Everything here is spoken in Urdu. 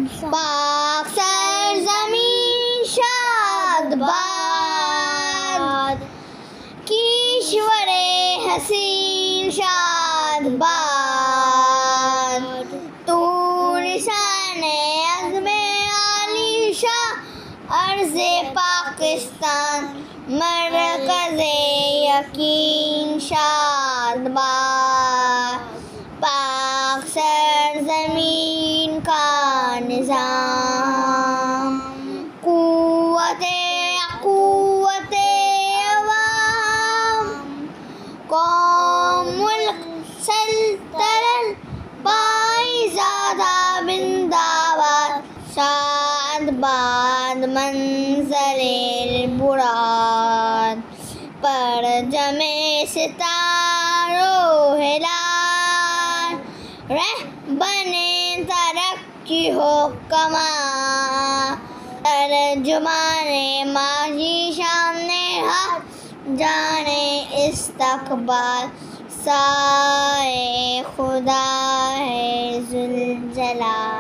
پاک سرزمین شاد باد، کشور حسین شاد باد، تو نشان عزم عالی شاہ عرض پاکستان، مرکز یقین شاد باد، پاک سرزمین کا نظام، قوت عوام، قوم ملک سلطنت پائیزادہ بندآباد، شاد باد منظر البراد، پرچم ستاروں ہلال، رہبر ترقی ہو کمال، ترجمان ماضی شان حق جانے استقبال، سائے خدا ہے ذوالجلال۔